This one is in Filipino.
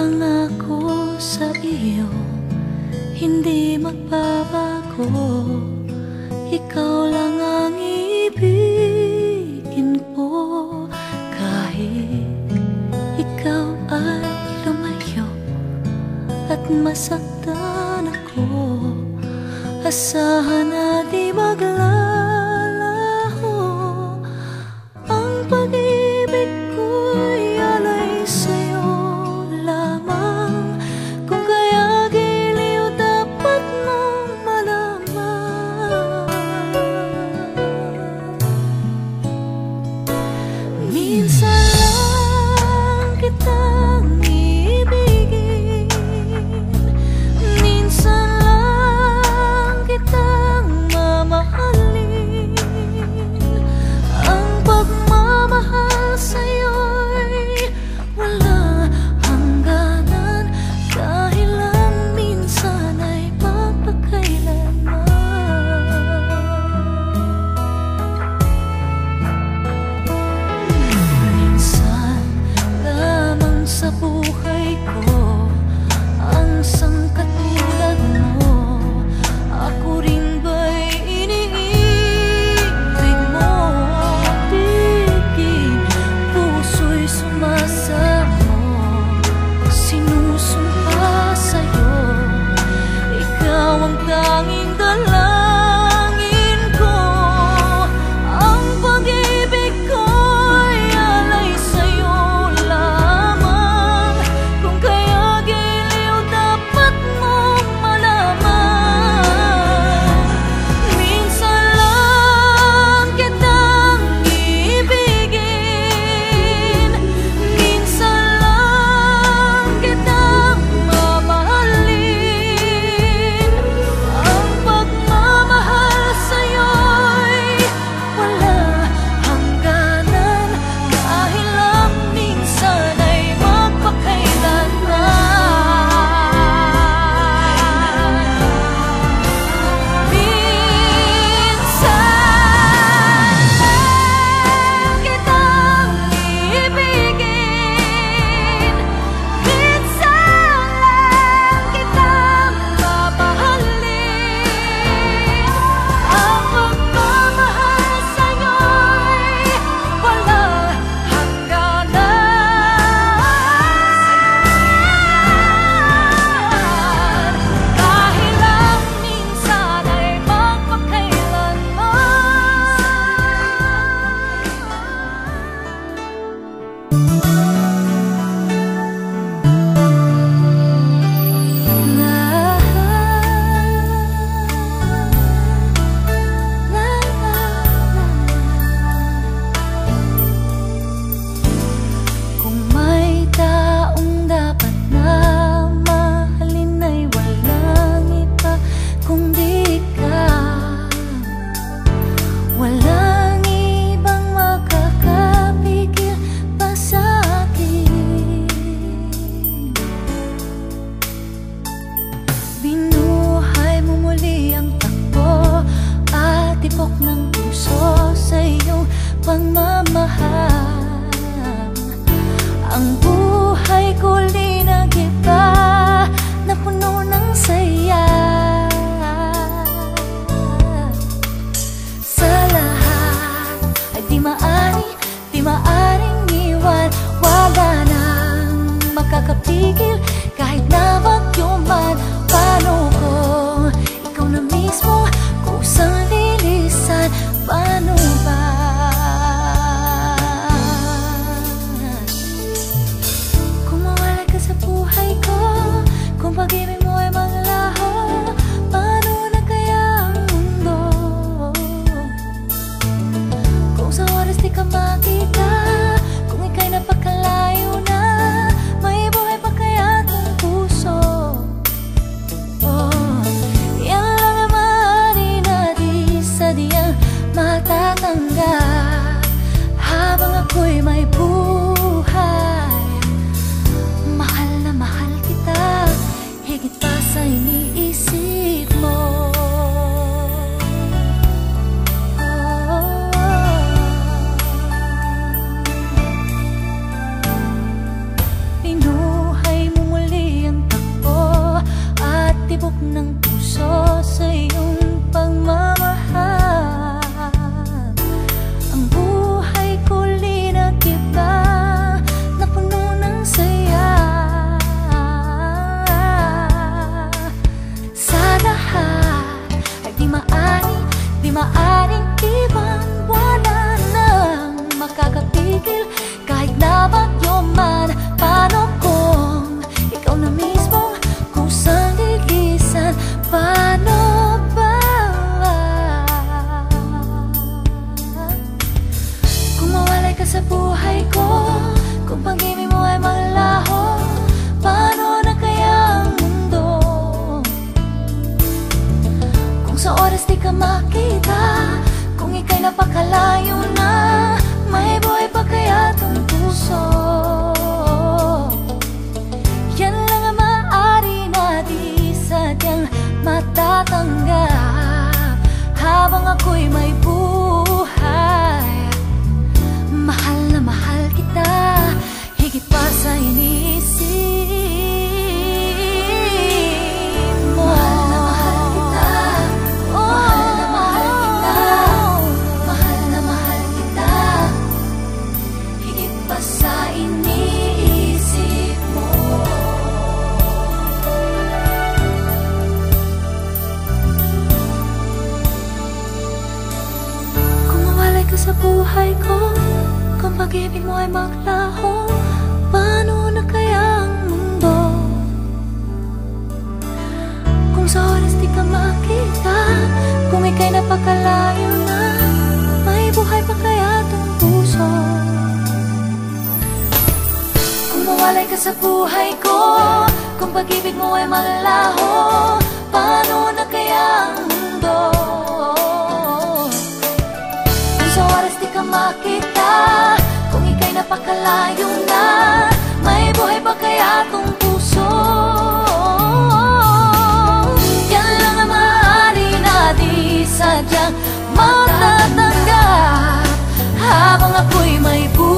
pangako sa iyo, hindi magbabago. Ikaw lang ang ibigin ko, kahit ikaw ay lumayo at masaktan ako. Asahan na di maglalaho, ang pag-ibig ko'y alay sa'yo lamang. Kung kaya giliw dapat mong malaman, minsan lang kitang ibigin, minsan lang kitang mamahalin. Ang pagmamahal sa'yo'y wala hangganan, dahil lang minsan ay magpakailanman. Minsan lamang sa buhay ko ang sangkatulad mo. Ako rin ba'y iniibig mo? Tigil, puso'y sumasamo, sinusumpa sa'yo. Ikaw ang tanging dalangin ko. Ang pag-ibig ko'y alay sa'yo lamang. Kung kaya giliw dapat mong malaman, minsan lang kitang ibigin, minsan lang kitang mamahalin. Ang pagmamahal sa'yo'y wala hangganan, dahil lang minsan ay magpakailanman. Minsan lang kitang ibigin, minsan lang kitang mamahalin. Ang pagmamahal sa'yo'y wala hangganan, dahil lang minsan ay kung may taong dapat na mahalin ay walang iba kundi ikaw. Walang ibang makakapigil pa sa'kin. Binuhay mo muli ang takbo at tibok ng puso sa iyong pagmamahal. Ang buhay ko linagiba na puno ng saya. Sa lahat ay di maaring iwan. Wala nang makakapigil kahit na bagyo man. Paano kung ikaw na mismo kusang lilisan? Paano ba? Kung mawala ka sa buhay ko, kung pag-ibig mo ay maglaho, paano na kaya ang mundo? Kung sa oras di ka makita, kung ika'y napakalayo na, may buhay pa kaya itong puso? ikaw na mismo kusang lilisan. Paano ba kung mawalay ka sa buhay ko? Kung pag-ibig mo ay maglaho, paano na kaya ang mundo? Kung sa oras di ka makita, kung ika'y napakalayo na, may buhay pa kaya tong puso? Yan lang ang maaari na di sadyang matatanggap habang ako'y may buhay. Mahal na mahal kita, higit pa sa iniisip mo. Mahal na mahal kita, mahal na mahal kita, mahal na mahal kita, higit pa sa iniisip mo. Kung mawalay ka sa buhay ko, kung pag-ibig mo ay maglaho, paano na kaya ang mundo? Kung sa oras di ka makita, kung ika'y napakalayo na, may buhay pa kaya tong puso? Kung mawalay ka sa buhay ko, kung pag-ibig mo ay maglaho, paano na kaya ang mundo? Kung sa oras di ka makita, kung ika'y napakalayo na, may buhay pa kaya tong puso? Yan lang ang maaari na di sadyang matatanggap habang ako'y may buhay.